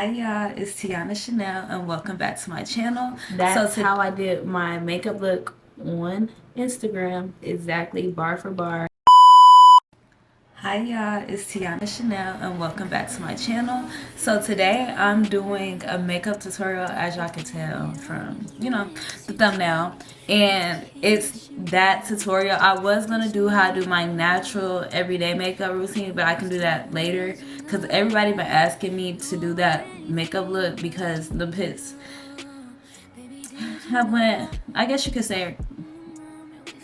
Hi y'all, it's Tiana Shannell and welcome back to my channel. That's how I did my makeup look on Instagram, exactly bar for bar. Hi y'all, it's Tiana Shannell and welcome back to my channel. So today I'm doing a makeup tutorial, as y'all can tell from, the thumbnail. And it's that tutorial. I was going to do how to do my natural everyday makeup routine, but I can do that later because everybody been asking me to do that makeup look because the pits have went, I guess you could say,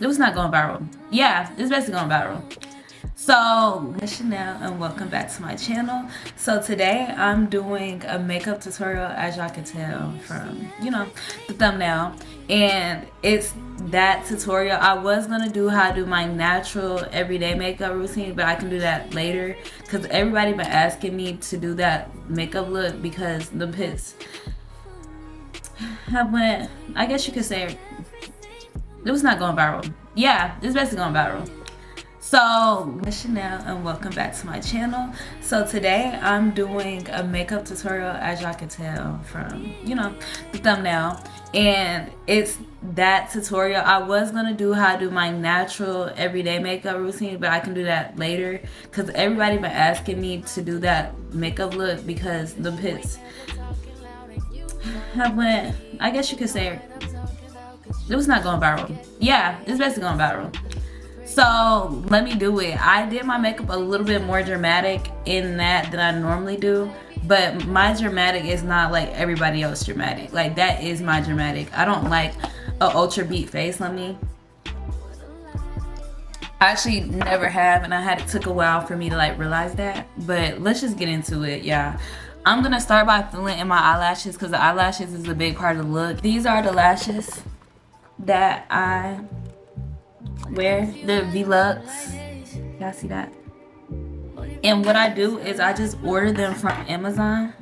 it was not going viral. Yeah, it's basically going viral. So, Chanel, and welcome back to my channel. So today I'm doing a makeup tutorial, as y'all can tell from, the thumbnail. And it's that tutorial. I was going to do how to do my natural everyday makeup routine, but I can do that later because everybody been asking me to do that makeup look because the pits have went, I guess you could say, it was not going viral. Yeah, it's basically going viral. So, Chanel, and welcome back to my channel. So today I'm doing a makeup tutorial, as y'all can tell from, the thumbnail. And it's that tutorial. I was going to do how to do my natural everyday makeup routine, but I can do that later because everybody been asking me to do that makeup look because the pits have went, I guess you could say, it was not going viral. Yeah, it's basically going viral. So let me do it. I did my makeup a little bit more dramatic in that than I normally do, but my dramatic is not like everybody else dramatic. Like that is my dramatic. I don't like a ultra beat face on me. I actually never have, and it took a while for me to like realize that. But let's just get into it, yeah. I'm gonna start by filling in my eyelashes because the eyelashes is a big part of the look. These are the lashes that I wear, the Velux. Y'all see that? And what I do is I just order them from Amazon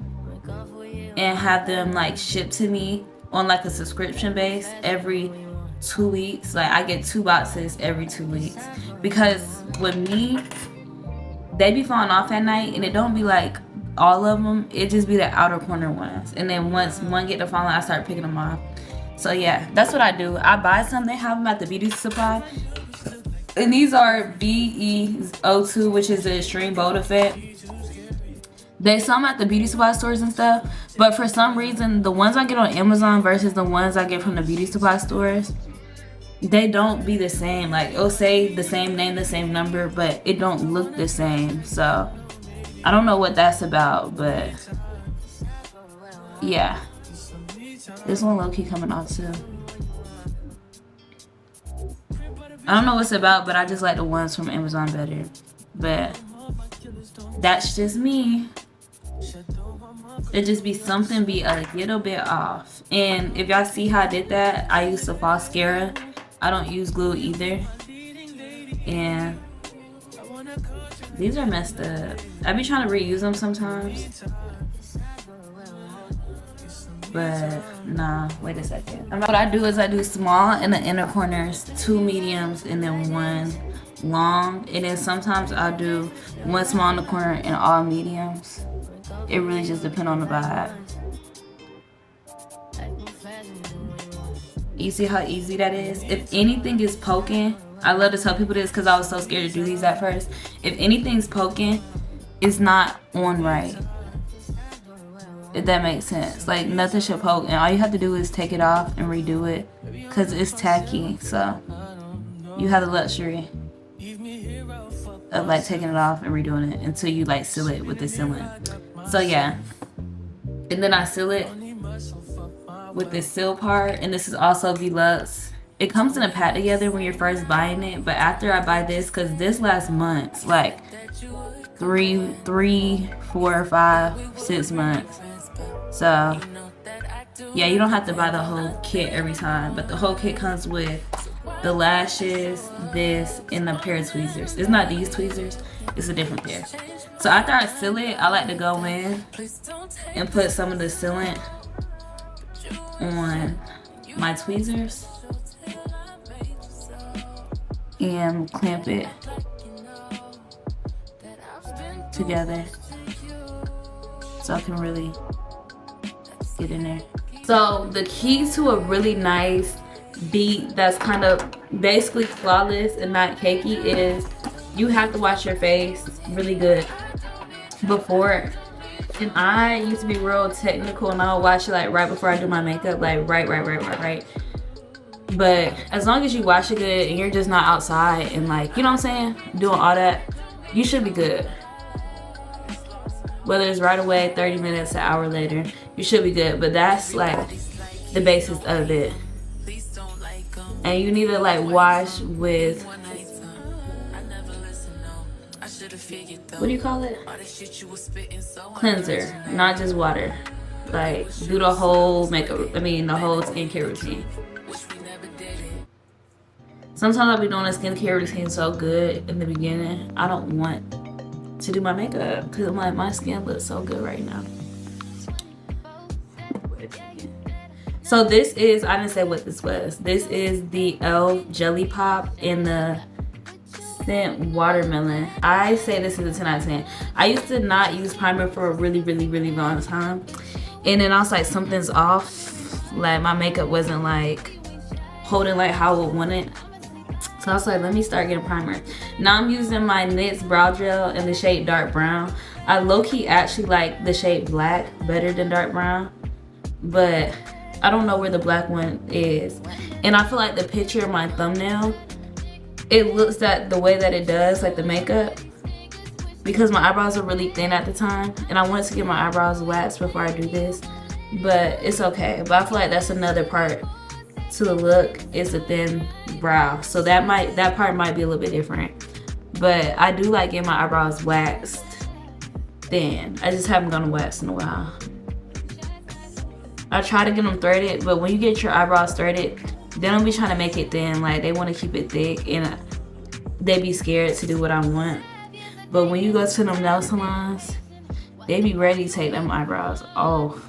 and have them like shipped to me on like a subscription base every 2 weeks. Like I get 2 boxes every 2 weeks because with me, they be falling off at night and it don't be like all of them. It just be the outer corner ones. And then once one get to falling, I start picking them off. So yeah, that's what I do. I buy some. They have them at the beauty supply. And these are BE02, which is the Extreme Bold Effect. They sell them at the beauty supply stores and stuff. But for some reason, the ones I get on Amazon versus the ones I get from the beauty supply stores, they don't be the same. Like, it'll say the same name, the same number, but it don't look the same. So, I don't know what that's about, but yeah. This one low-key coming off too. I don't know what's about, but I just like the ones from Amazon better. But that's just me. It just be something be a little bit off. And if y'all see how I did that, I use the mascara. I don't use glue either. And these are messed up. I be trying to reuse them sometimes. But nah, wait a second. What I do is I do small in the inner corners, 2 mediums, and then 1 long. And then sometimes I'll do 1 small in the corner and all mediums. It really just depends on the vibe. You see how easy that is? If anything is poking, I love to tell people this because I was so scared to do these at first. If anything's poking, it's not on right. If that makes sense. Like nothing should poke, and all you have to do is take it off and redo it because it's tacky. So you have the luxury of like taking it off and redoing it until you like seal it with the sealant. So yeah, and then I seal it with this seal part, and this is also Velux. It comes in a pack together when you're first buying it, but after I buy this, because this lasts months, like 3, 4, 5, 6 months. So yeah, you don't have to buy the whole kit every time, but the whole kit comes with the lashes, this, and a pair of tweezers. It's not these tweezers, it's a different pair. So after I seal it, I like to go in and put some of the sealant on my tweezers and clamp it together so I can really get in there. So the key to a really nice beat that's kind of basically flawless and not cakey is you have to wash your face really good before. And I used to be real technical and I'll wash it like right before I do my makeup, like right. But as long as you wash it good and you're just not outside and like, you know what I'm saying, doing all that, you should be good. Whether it's right away, 30 minutes, an hour later, you should be good. But that's like the basis of it. And you need to like wash with, what do you call it? Cleanser, not just water. Like do the whole makeup, the whole skincare routine. Sometimes I'll be doing a skincare routine so good in the beginning, I don't want to do my makeup because I'm like, my skin looks so good right now. So this is, I didn't say what this was. This is the e.l.f. Jelly Pop in the scent Watermelon. I say this is a 10 out of 10. I used to not use primer for a really long time. And then I was like, something's off. Like my makeup wasn't like holding like how I would want it. So I was like, let me start getting primer. Now I'm using my NYX brow gel in the shade Dark Brown. I low-key actually like the shade Black better than Dark Brown. But I don't know where the black one is. And I feel like the picture of my thumbnail, it looks that the way that it does, like the makeup, because my eyebrows are really thin at the time. And I wanted to get my eyebrows waxed before I do this. But it's okay. But I feel like that's another part to the look, is a thin brow. So that part might be a little bit different. But I do like getting my eyebrows waxed thin. I just haven't gone to wax in a while. I try to get them threaded, but when you get your eyebrows threaded, they don't be trying to make it thin. Like they want to keep it thick and they be scared to do what I want. But when you go to them nail salons, they be ready to take them eyebrows off.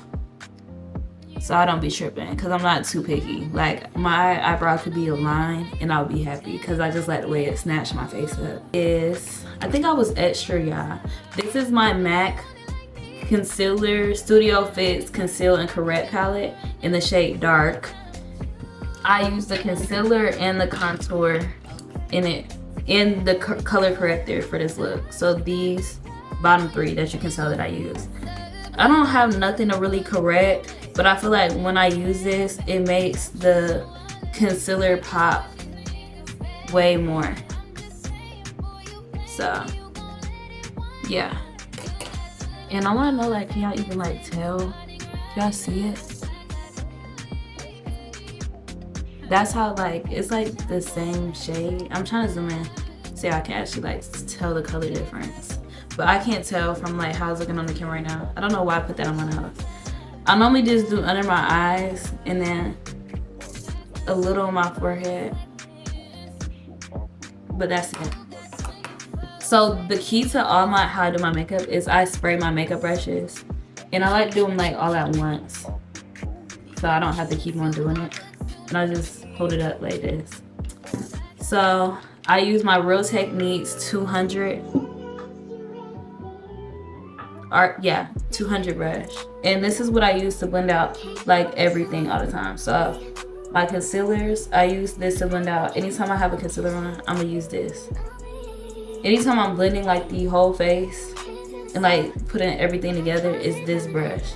So I don't be tripping because I'm not too picky. Like my eyebrow could be a line and I'll be happy because I just like the way it snatched my face up. I think I was extra, y'all. This is my MAC Concealer Studio Fix Conceal and Correct palette in the shade Dark. I use the concealer and the contour in the color corrector for this look. So these bottom three that you can tell that I use. I don't have nothing to really correct, but I feel like when I use this, it makes the concealer pop way more. So yeah. And I want to know, like, can y'all even like tell? Can y'all see it? That's how, like, it's like the same shade. I'm trying to zoom in so I can actually like tell the color difference. But I can't tell from like how it's looking on the camera right now. I don't know why I put that on my nose. I normally just do under my eyes and then a little on my forehead. But that's it. So the key to how I do my makeup is I spray my makeup brushes. And I like doing like all at once. So I don't have to keep on doing it. And I just hold it up like this. So I use my Real Techniques 200 brush. And this is what I use to blend out like everything all the time. So my concealers, I use this to blend out. Anytime I have a concealer on, I'm gonna use this. Anytime I'm blending like the whole face and like putting everything together is this brush.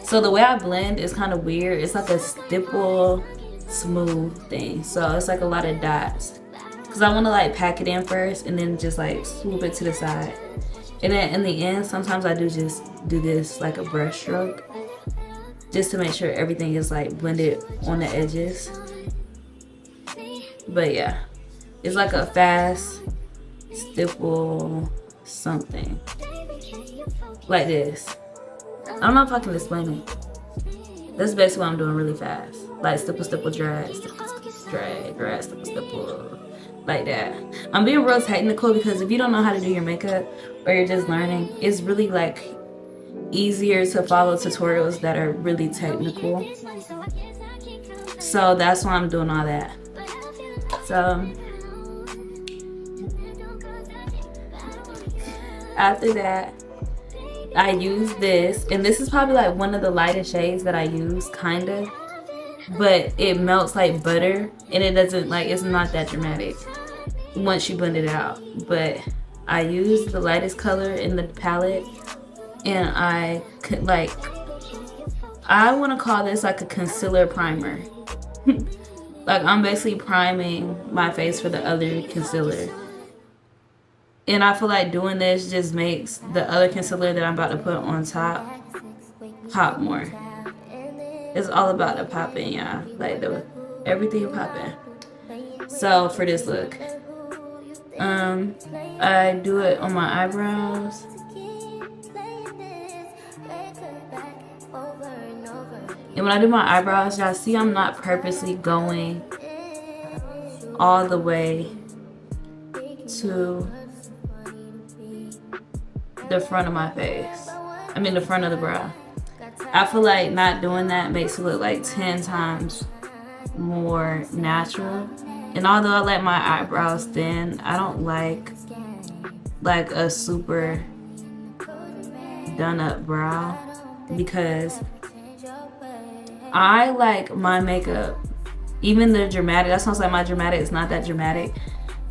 So the way I blend is kind of weird. It's like a stipple smooth thing. So it's like a lot of dots. Cause I wanna like pack it in first and then just like swoop it to the side. And then in the end, sometimes I just do this like a brush stroke. Just to make sure everything is like blended on the edges. But yeah, it's like a fast stipple something like this. I don't know if I can explain it. That's basically what I'm doing really fast. Like stipple, drag, stipple, like that. I'm being real technical because if you don't know how to do your makeup or you're just learning, it's really like easier to follow tutorials that are really technical. So that's why I'm doing all that. So after that, I use this, and this is probably like one of the lightest shades that I use, kinda. But it melts like butter, and it doesn't like, it's not that dramatic once you blend it out. But I use the lightest color in the palette, and I could like, I want to call this like a concealer primer. Like I'm basically priming my face for the other concealer. And I feel like doing this just makes the other concealer that I'm about to put on top pop more. It's all about the popping, y'all. Like everything popping. So for this look, I do it on my eyebrows. And when I do my eyebrows, y'all see I'm not purposely going all the way to the front of my face. I mean the front of the brow. I feel like not doing that makes it look like 10 times more natural. And although I like my eyebrows thin, I don't like a super done up brow, because I like my makeup, even the dramatic, that sounds like my dramatic is not that dramatic.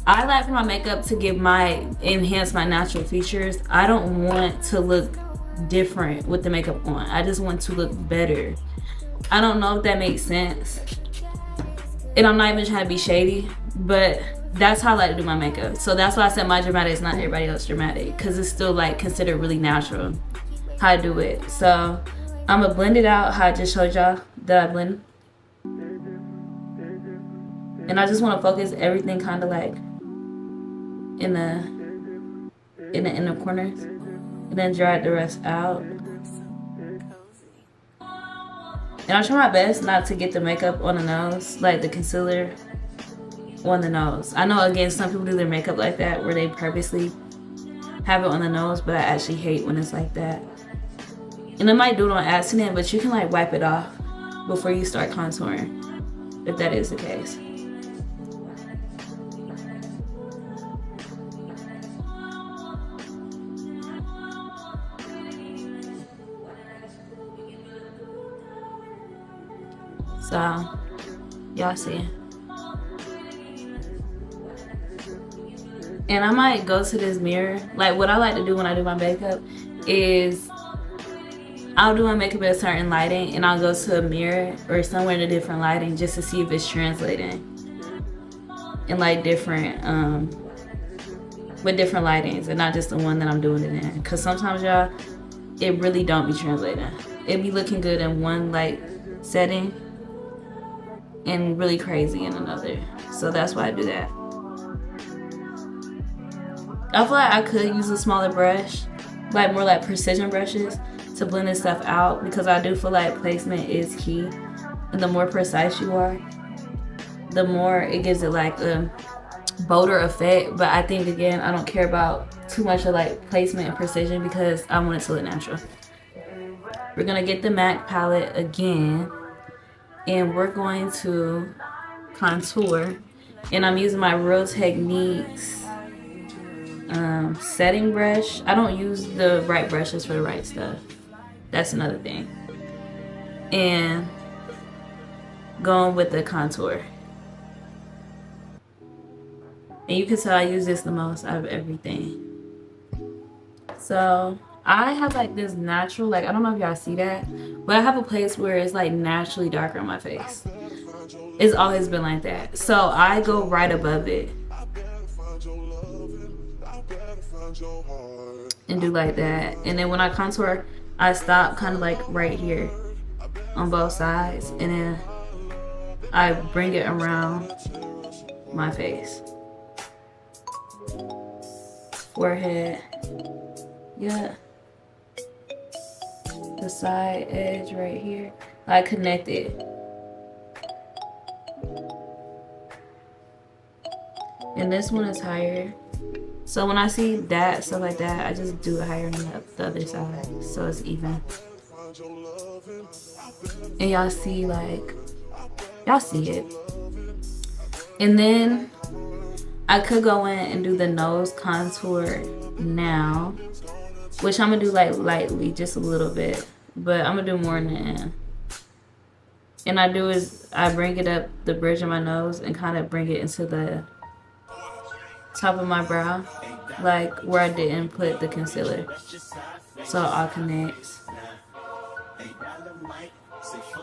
I like for my makeup to enhance my natural features. I don't want to look different with the makeup on. I just want to look better. I don't know if that makes sense. And I'm not even trying to be shady, but that's how I like to do my makeup. So that's why I said my dramatic is not everybody else's dramatic, because it's still like considered really natural how I do it. So I'm gonna blend it out how I just showed y'all that I blend. And I just want to focus everything kind of like in the inner corners, and then drag the rest out. And I try my best not to get the makeup on the nose, like the concealer on the nose. I know, again, some people do their makeup like that where they purposely have it on the nose, but I actually hate when it's like that. And I might do it on accident, but you can like wipe it off before you start contouring, if that is the case. So, y'all see. And I might go to this mirror. Like what I like to do when I do my makeup is I'll do my makeup at a certain lighting, and I'll go to a mirror or somewhere in a different lighting just to see if it's translating in like different, with different lightings, and not just the one that I'm doing it in. Cause sometimes y'all, it really don't be translating. It be looking good in one light setting and really crazy in another. So that's why I do that. I feel like I could use a smaller brush, like more like precision brushes, to blend this stuff out, because I do feel like placement is key. And the more precise you are, the more it gives it like a bolder effect. But I think, again, I don't care about too much of like placement and precision because I want it to look natural. We're gonna get the MAC palette again, and we're going to contour. And I'm using my Real Techniques setting brush. I don't use the right brushes for the right stuff. That's another thing. And going with the contour. And you can tell I use this the most out of everything. So I have like this natural, like, I don't know if y'all see that, but I have a place where it's like naturally darker on my face. It's always been like that. So I go right above it and do like that. And then when I contour, I stop kind of like right here on both sides, and then I bring it around my face, forehead, yeah, the side edge right here. I connect it. And this one is higher. So when I see that, stuff like that, I just do it higher on the other side, so it's even. And y'all see, like, y'all see it. And then I could go in and do the nose contour now which I'm gonna do like lightly, just a little bit, but I'm gonna do more in the end. And I do is I bring it up the bridge of my nose and kind of bring it into the top of my brow, like where I didn't put the concealer, so it all connects.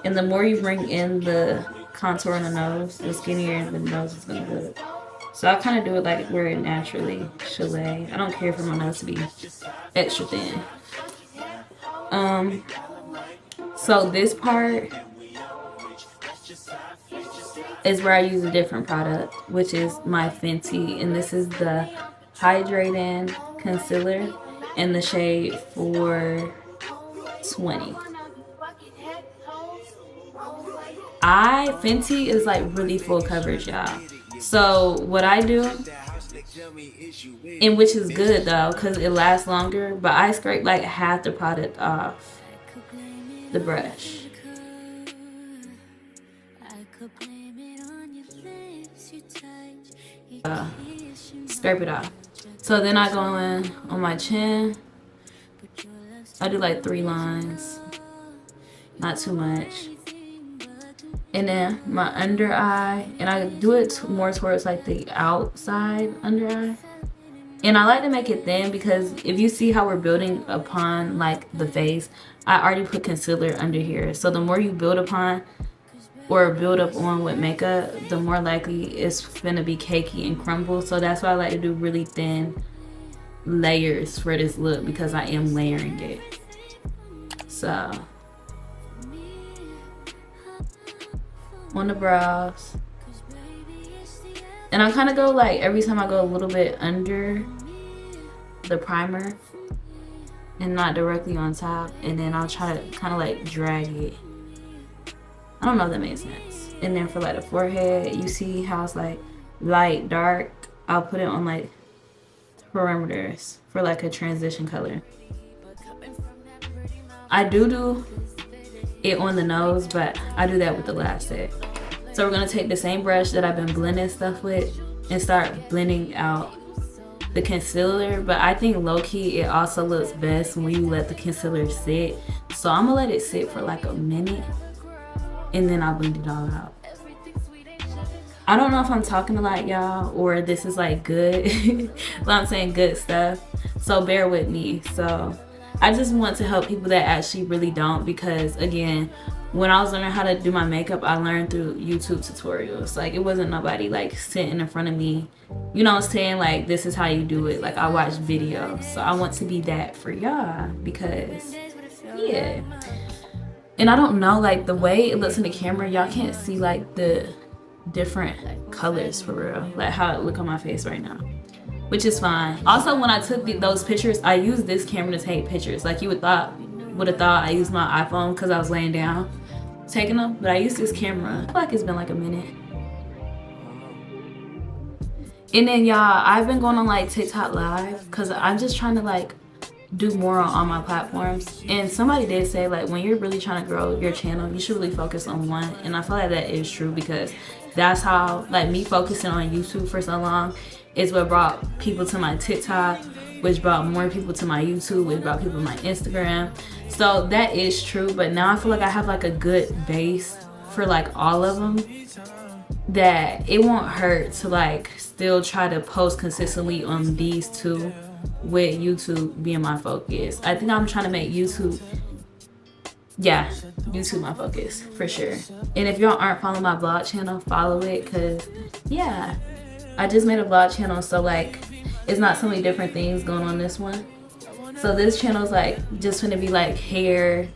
And the more you bring in the contour in the nose, the skinnier the nose is gonna look. So I kind of do it like where it naturally should lay. I don't care for my nose to be extra thin. So this part is where I use a different product, which is my Fenty, and this is the Hydrating Concealer in the shade 420. Fenty is like really full coverage, y'all. So what I do, and which is good though, because it lasts longer, but I scrape like half the product off the brush. Scrape it off. So then I go in on my chin. I do like 3 lines, not too much. And then my under eye, and I do it more towards like the outside under eye. And I like to make it thin because if you see how we're building upon like the face, I already put concealer under here. So the more you build upon or build up on with makeup, the more likely it's gonna be cakey and crumble. So that's why I like to do really thin layers for this look, because I am layering it. So on the brows, and I kind of go like every time I go a little bit under the primer and not directly on top, and then I'll try to kind of like drag it. I don't know if that makes sense. And then for like the forehead, you see how it's like light, dark. I'll put it on like perimeters for like a transition color. I do it on the nose, but I do that with the last set. So we're gonna take the same brush that I've been blending stuff with and start blending out the concealer. But I think low-key it also looks best when you let the concealer sit. So I'm gonna let it sit for like a minute and then I'll blend it all out. I don't know if I'm talking a lot, y'all, or this is like good, but I'm saying good stuff, so bear with me. So I just want to help people that actually really don't, because again, when I was learning how to do my makeup, I learned through YouTube tutorials. Like, it wasn't nobody like sitting in front of me, you know what I'm saying, like this is how you do it. Like, I watched videos, so I want to be that for y'all, because yeah. And I don't know, like the way it looks in the camera, y'all can't see like the different colors for real, like how it look on my face right now, which is fine. Also, when I took those pictures, I used this camera to take pictures. Like, you would have thought I used my iPhone because I was laying down taking them, but I used this camera. I feel like it's been like a minute. And then y'all, I've been going on like TikTok live because I'm just trying to like do more on all my platforms. And somebody did say like, when you're really trying to grow your channel, you should really focus on one. And I feel like that is true, because that's how, like, me focusing on YouTube for so long is what brought people to my TikTok, which brought more people to my YouTube, which brought people to my Instagram. So that is true, but now I feel like I have like a good base for like all of them, that it won't hurt to like still try to post consistently on these two, with YouTube being my focus. I think I'm trying to make YouTube my focus for sure. And if y'all aren't following my vlog channel, follow it, because yeah, I just made a vlog channel, so like it's not so many different things going on this one. So this channel is like just gonna be like hair,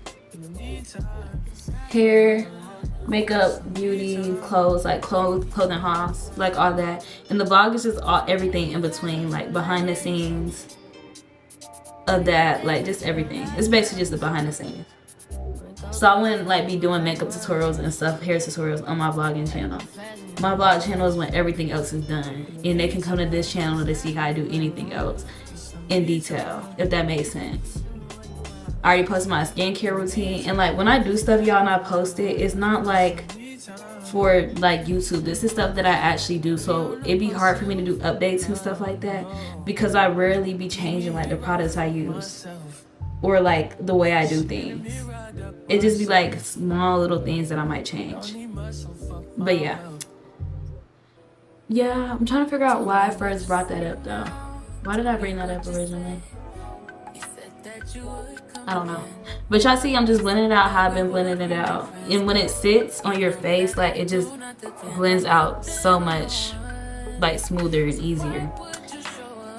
makeup, beauty, clothes, like clothing hauls, like all that. And the vlog is just everything in between, like behind the scenes of that, like just everything. It's basically just the behind the scenes. So I wouldn't like be doing makeup tutorials and stuff, hair tutorials on my vlogging channel. My vlog channel is when everything else is done, and they can come to this channel to see how I do anything else in detail, if that makes sense. I already posted my skincare routine, and like when I do stuff, y'all, and I post it, it's not like for like YouTube. This is stuff that I actually do, so it'd be hard for me to do updates and stuff like that, because I rarely be changing like the products I use. or like the way I do things. It just be like small little things that I might change. But yeah. Yeah, I'm trying to figure out why I first brought that up though. Why did I bring that up originally? I don't know. But y'all see, I'm just blending it out how I've been blending it out. And when it sits on your face, like it just blends out so much like smoother and easier.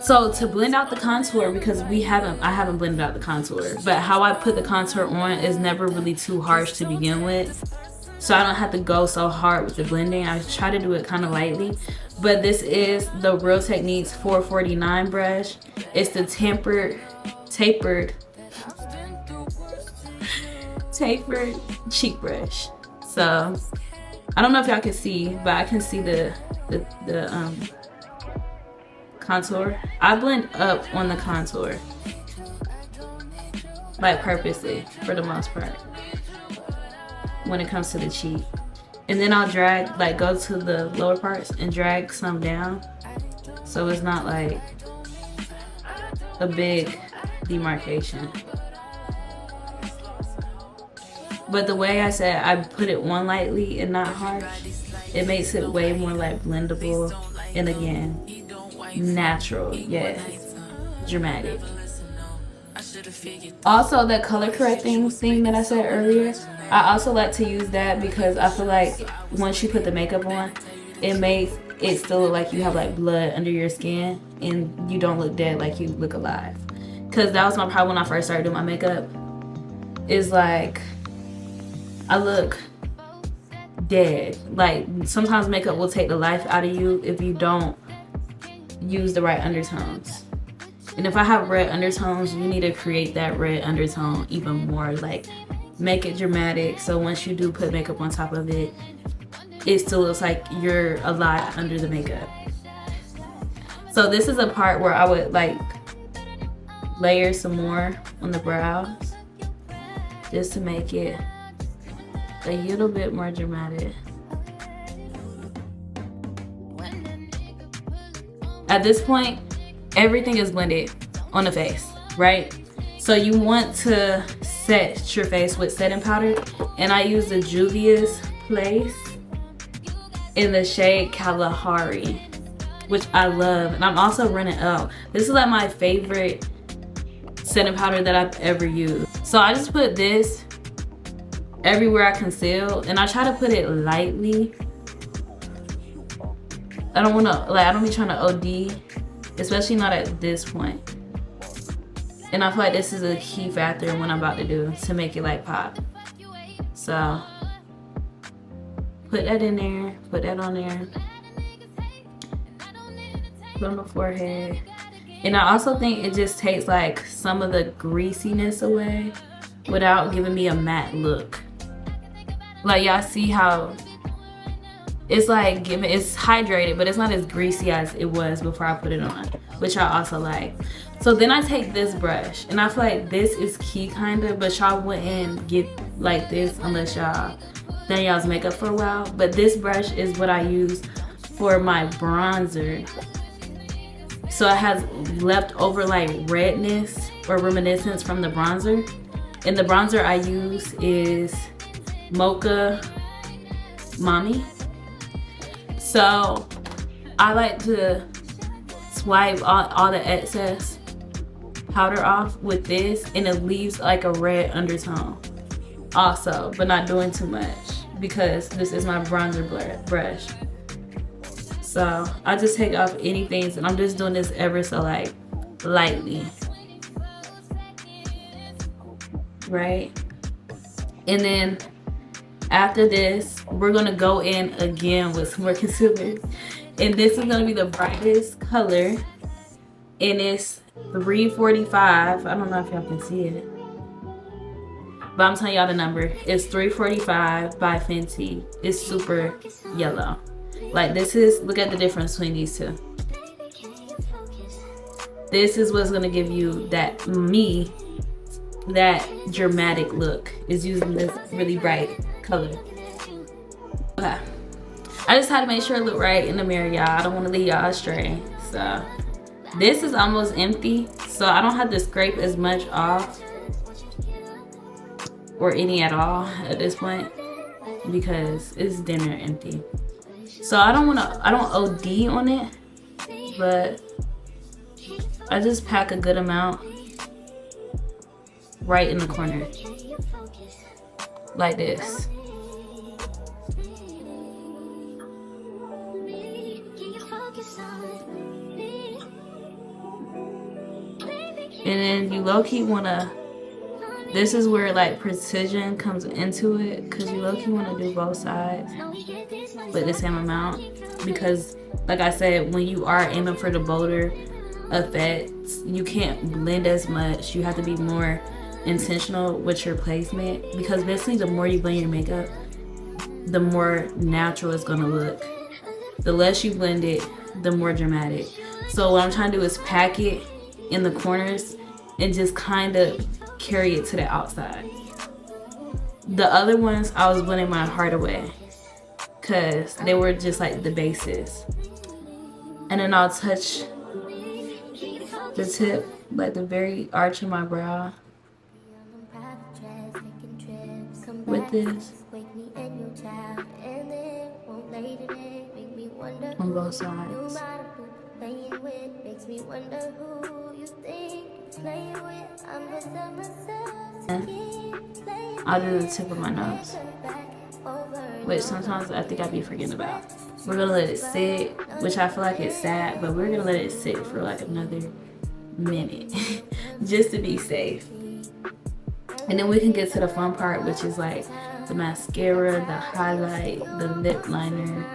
So to blend out the contour, because I haven't blended out the contour, but how I put the contour on is never really too harsh to begin with. So I don't have to go so hard with the blending. I try to do it kind of lightly. But this is the Real Techniques 449 brush. It's the tapered cheek brush. So I don't know if y'all can see, but I can see the contour. I blend up on the contour, like purposely for the most part when it comes to the cheek. And then I'll drag, like go to the lower parts and drag some down, so it's not like a big demarcation. But the way I said I put it on lightly and not harsh, it makes it way more like blendable, and again, natural yet dramatic. Also, that color correcting thing that I said earlier, I also like to use that because I feel like once you put the makeup on, it makes it still look like you have like blood under your skin and you don't look dead, like you look alive. Because that was my problem when I first started doing my makeup. Is like I look dead. Like sometimes makeup will take the life out of you if you don't use the right undertones. And if I have red undertones, you need to create that red undertone even more, like make it dramatic, so once you do put makeup on top of it, it still looks like you're alive under the makeup. So this is a part where I would like layer some more on the brows just to make it a little bit more dramatic. At this point, everything is blended on the face, right? So you want to set your face with setting powder, and I use the Juvia's Place in the shade Kalahari, which I love, and I'm also running out. This is like my favorite setting powder that I've ever used. So I just put this everywhere I conceal, and I try to put it lightly. I don't be trying to OD, especially not at this point. And I feel like this is a key factor in what I'm about to do to make it like pop. So put that in there, put that on there, put on the forehead. And I also think it just takes like some of the greasiness away without giving me a matte look. Like y'all see how it's like it's hydrated, but it's not as greasy as it was before I put it on, which I also like. So then I take this brush, and I feel like this is key kinda, but y'all wouldn't get like this unless y'all done y'all's makeup for a while. But this brush is what I use for my bronzer. So it has leftover like redness or reminiscence from the bronzer. And the bronzer I use is Mocha Mommy. So I like to swipe all the excess powder off with this, and it leaves like a red undertone also, but not doing too much because this is my bronzer brush. So I just take off anything, and I'm just doing this ever so like lightly, right? And then after this, we're gonna go in again with some more concealer. And this is gonna be the brightest color. And it's 345. I don't know if y'all can see it, but I'm telling y'all the number. It's 345 by Fenty. It's super yellow. Like this is, look at the difference between these two. This is what's gonna give you that dramatic look, is using this really bright color. Okay, I just had to make sure it looked right in the mirror, y'all. I don't want to lead y'all astray. So this is almost empty, so I don't have to scrape as much off or any at all at this point because it's damn near empty. So I don't OD on it, but I just pack a good amount right in the corner, like this. And then you low-key wanna, this is where like precision comes into it, because you low-key wanna do both sides with the same amount, because like I said, when you are aiming for the bolder effects, you can't blend as much. You have to be more intentional with your placement, because basically the more you blend your makeup, the more natural it's gonna look. The less you blend it, the more dramatic. So what I'm trying to do is pack it in the corners and just kind of carry it to the outside. The other ones, I was blending my heart away because they were just like the bases. And then I'll touch the tip, like the very arch of my brow with this on both sides. I'll do the tip of my nose, which sometimes I think I'd be forgetting about. We're gonna let it sit, which I feel like it's sad, but we're gonna let it sit for like another minute just to be safe. And then we can get to the fun part, which is like the mascara, the highlight, the lip liner,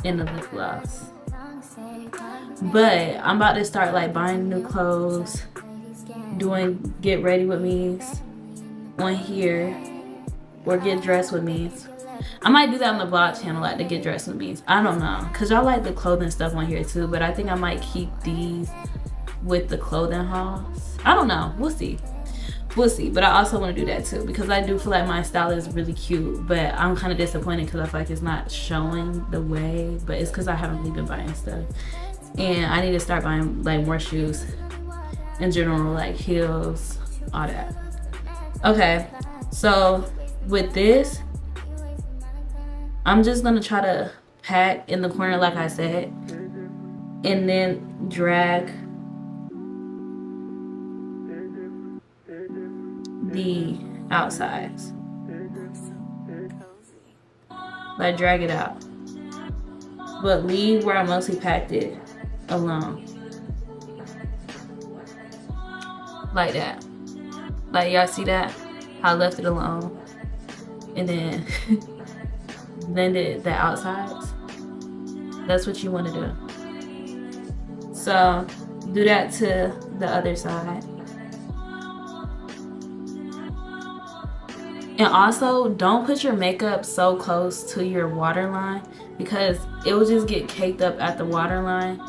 and the lip gloss. But I'm about to start like buying new clothes, doing get ready with me's on here, or get dressed with me's. I might do that on the vlog channel, like the get dressed with me's. I don't know, cause y'all like the clothing stuff on here too, but I think I might keep these with the clothing hauls. I don't know, we'll see. We'll see, but I also want to do that too, because I do feel like my style is really cute, but I'm kind of disappointed because I feel like it's not showing the way, but it's because I haven't really been buying stuff. And I need to start buying like more shoes in general, like heels, all that. Okay, so with this, I'm just gonna try to pack in the corner like I said, and then drag the outsides. Like drag it out, but leave where I mostly packed it alone, like that. Like y'all see that? How I left it alone, and then blended the outsides. That's what you want to do. So do that to the other side. And also, don't put your makeup so close to your waterline, because it will just get caked up at the waterline,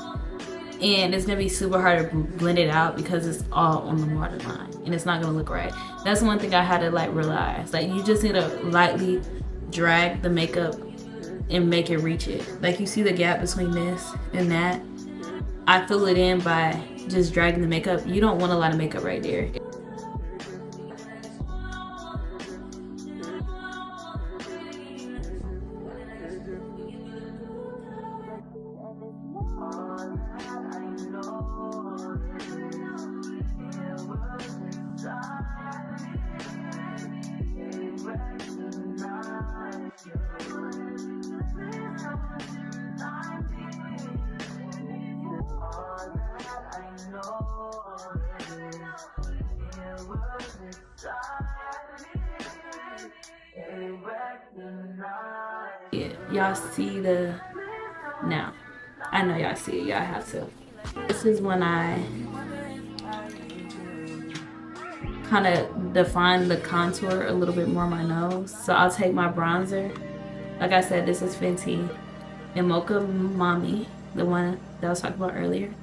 and it's gonna be super hard to blend it out because it's all on the waterline, and it's not gonna look right. That's one thing I had to like realize. Like, you just need to lightly drag the makeup and make it reach it. Like, you see the gap between this and that? I fill it in by just dragging the makeup. You don't want a lot of makeup right there. Y'all see the, now I know y'all see it, y'all have to. This is when I kind of define the contour a little bit more on my nose. So I'll take my bronzer. Like I said, this is Fenty and Mocha Mommy, the one that I was talking about earlier.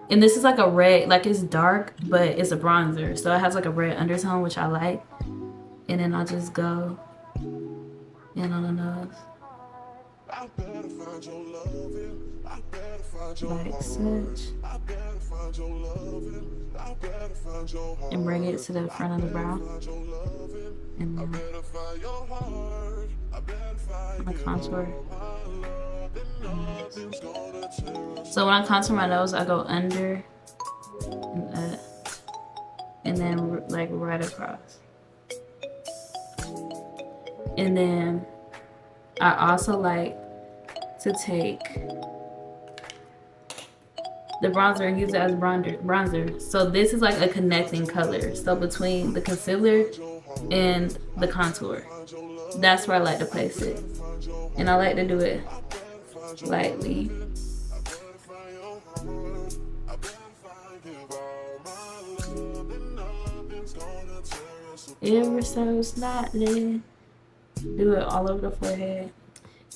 And this is like a red, like it's dark, but it's a bronzer. So it has like a red undertone, which I like. And then I'll just go in on the nose. like such, and bring it to the front of the brow, and then my contour. So when I contour my nose, I go under and up, and then like right across. And then I also like to take the bronzer and use it as bronzer. So this is like a connecting color. So between the concealer and the contour, that's where I like to place it. And I like to do it lightly. Ever so slightly. Do it all over the forehead.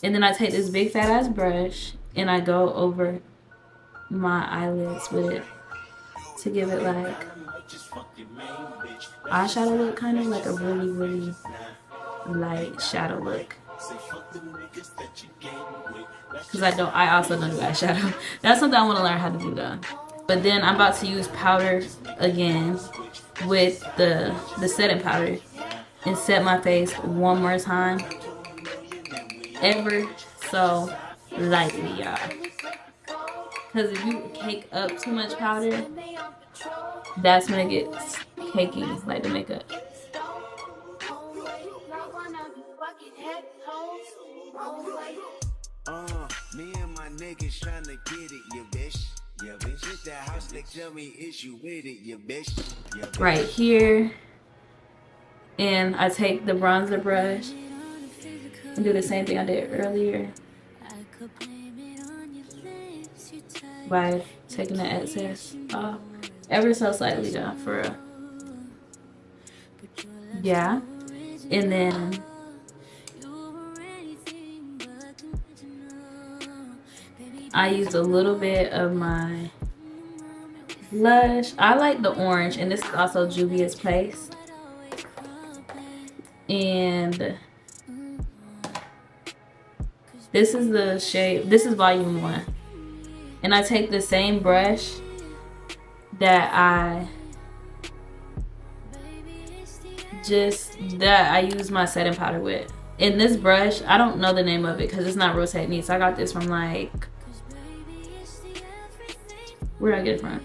And then I take this big fat ass brush and I go over my eyelids with it to give it like eyeshadow look, kind of like a really light shadow look. Because I also don't do eyeshadow. That's something I want to learn how to do though. But then I'm about to use powder again with the setting powder and set my face one more time, ever so lightly, y'all. Because if you cake up too much powder, that's when it gets cakey, like the makeup. Me and my niggas trying to get it, you bitch. Yeah, bitch. Hit that house, like, tell me, is you with it, you bitch? Yeah, bitch. Right here. And I take the bronzer brush and do the same thing I did earlier by taking the excess off. Ever so slightly though, for real. Yeah. And then I used a little bit of my blush. I like the orange, and this is also Juvia's Place. And this is the shade, this is volume 1. And I take the same brush that I use my setting powder with. And this brush, I don't know the name of it because it's not real technique. So I got this from like, where did I get it from?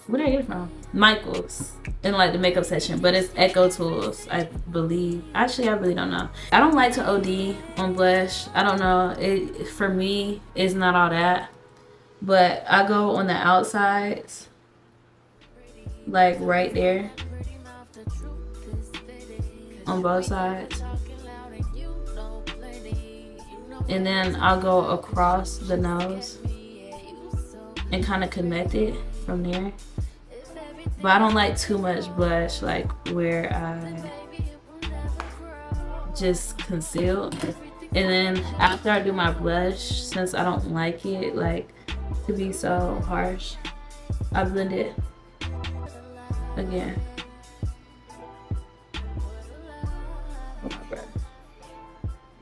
Where did I get it from? Michael's, in like the makeup section, but it's Echo Tools, I believe. Actually, I really don't know. I don't like to OD on blush. I don't know. It, for me, it's not all that. But I go on the outsides, like right there, on both sides. And then I'll go across the nose and kind of connect it from there. But I don't like too much blush, like where I just conceal. And then after I do my blush, since I don't like it like to be so harsh, I blend it again.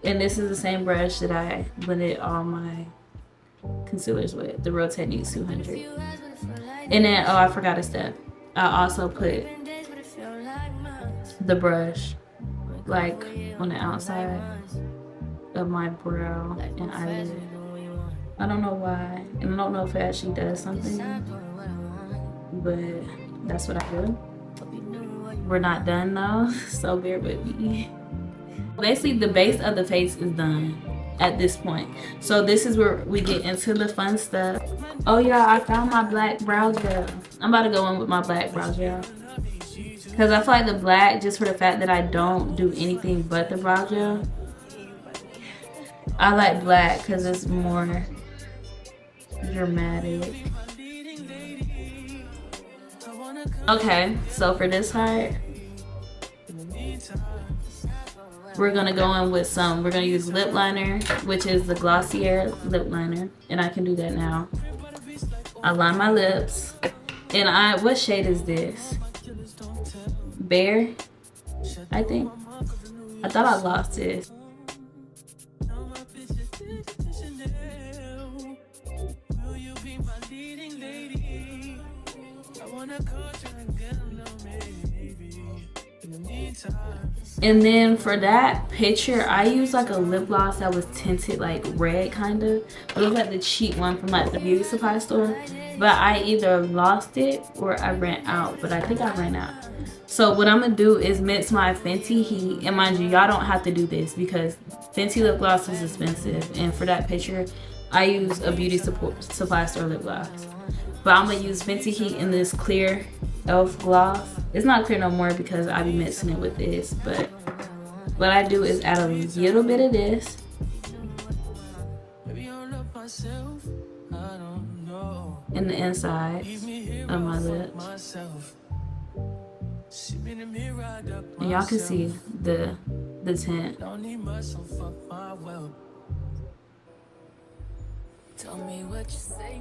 And this is the same brush that I blended all my concealers with, the Real Techniques 200. And then, oh, I forgot a step. I also put the brush like on the outside of my brow and eyelid. I don't know why, and I don't know if it actually does something, but that's what I do. We're not done though, so bear with me. Basically, the base of the face is done at this point. So this is where we get into the fun stuff. Oh yeah, I found my black brow gel. I'm about to go in with my black brow gel. Because I feel like the black, just for the fact that I don't do anything but the brow gel. I like black because it's more dramatic. Okay, so for this part, we're gonna go in with we're gonna use lip liner, which is the Glossier lip liner. And I can do that now. I line my lips. And what shade is this? Bear, I think. I thought I lost it. And then for that picture, I used like a lip gloss that was tinted like red kind of. It was like the cheap one from like the beauty supply store. But I either lost it or I ran out. But I think I ran out. So what I'm gonna do is mix my Fenty Heat. And mind you, y'all don't have to do this because Fenty lip gloss is expensive. And for that picture, I use a beauty supply store lip gloss. But I'm gonna use Fenty Heat in this clear e.l.f. gloss. It's not clear no more because I be mixing it with this. But what I do is add a little bit of this. In the inside of my lips. And y'all can see the tint.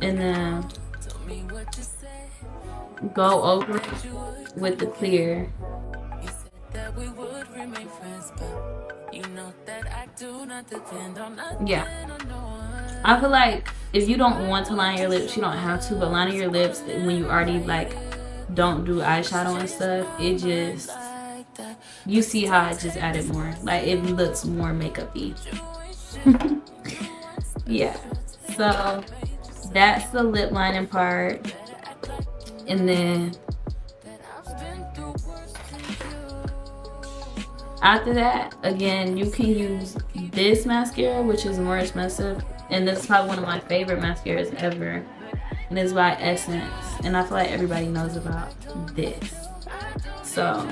And then go over it with the clear. Yeah. I feel like if you don't want to line your lips, you don't have to, but lining your lips when you already like don't do eyeshadow and stuff, it just, you see how I just added more. Like it looks more makeup-y. Yeah. So that's the lip lining part. And then after that, again, you can use this mascara, which is more expensive. And this is probably one of my favorite mascaras ever. And it's by Essence. And I feel like everybody knows about this. So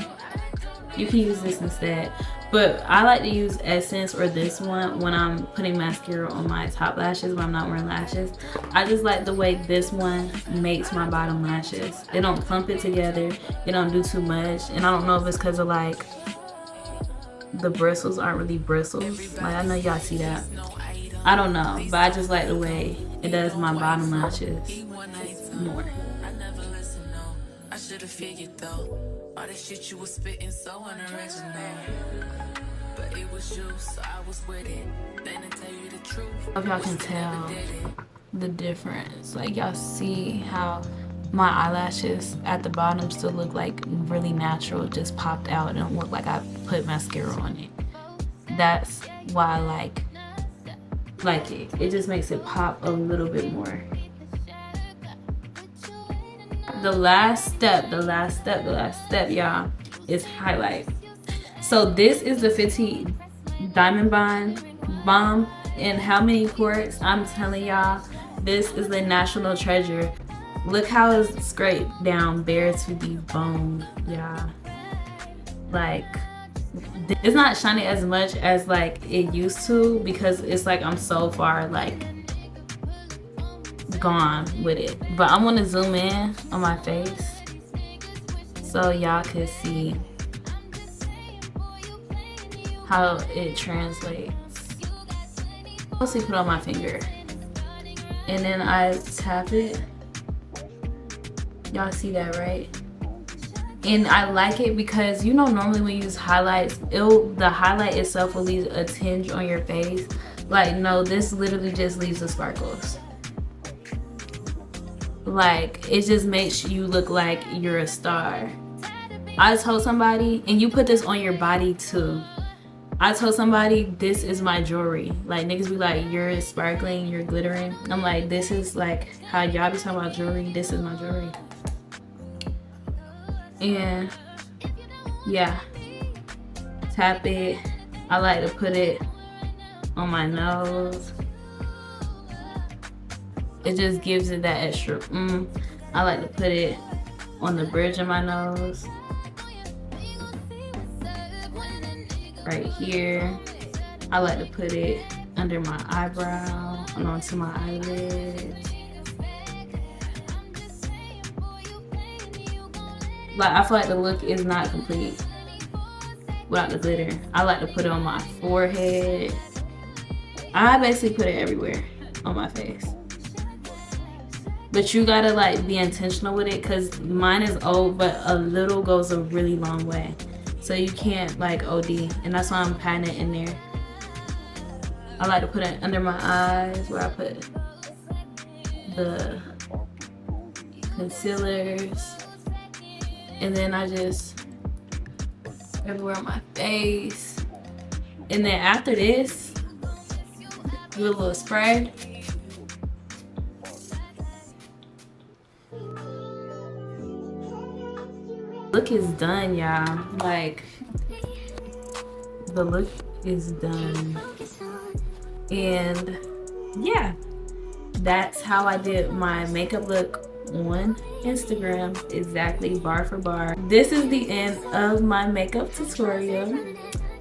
you can use this instead. But I like to use Essence or this one when I'm putting mascara on my top lashes when I'm not wearing lashes. I just like the way this one makes my bottom lashes. It don't clump it together. It don't do too much. And I don't know if it's because of like the bristles aren't really bristles. Like I know y'all see that. I don't know. But I just like the way it does my bottom lashes more. I should have figured though. All the shit you was spitting so unoriginal. But it was you, so I was with it. Then to tell you the truth. I hope y'all can tell the difference. Like y'all see how my eyelashes at the bottom still look like really natural, just popped out. It don't look like I put mascara on it. That's why I like it. It just makes it pop a little bit more. The last step, y'all, is highlight. So this is the Fenty Diamond Bomb. And how many quarts? I'm telling y'all, this is the national treasure. Look how it's scraped down bare to the bone, y'all. Like, it's not shiny as much as like it used to because it's like I'm so far like gone with it. But I'm gonna zoom in on my face so y'all can see how it translates. I mostly put on my finger and then I tap it. Y'all see that, right? And I like it because you know normally when you use highlights, the highlight itself will leave a tinge on your face. Like no, this literally just leaves the sparkles. Like it just makes you look like you're a star. I told somebody, and you put this on your body too. I told somebody this is my jewelry. Like niggas be like, you're sparkling, you're glittering. I'm like, this is like how y'all be talking about jewelry. This is my jewelry. And yeah, tap it. I like to put it on my nose. It just gives it that extra I like to put it on the bridge of my nose. Right here. I like to put it under my eyebrow and onto my eyelids. Like I feel like the look is not complete without the glitter. I like to put it on my forehead. I basically put it everywhere on my face. But you gotta like be intentional with it because mine is old, but a little goes a really long way. So you can't like OD, and that's why I'm patting it in there. I like to put it under my eyes where I put the concealers. And then I just everywhere on my face. And then after this, do a little spray. Look is done, y'all. Like, the look is done. And yeah, that's how I did my makeup look on Instagram, exactly bar for bar. This is the end of my makeup tutorial.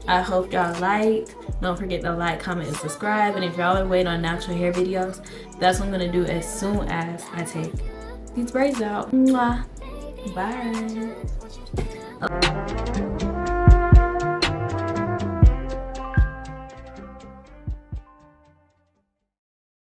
I hope y'all liked. Don't forget to like, comment, and subscribe. And if y'all are waiting on natural hair videos, that's what I'm gonna do as soon as I take these braids out. Mwah. Bye.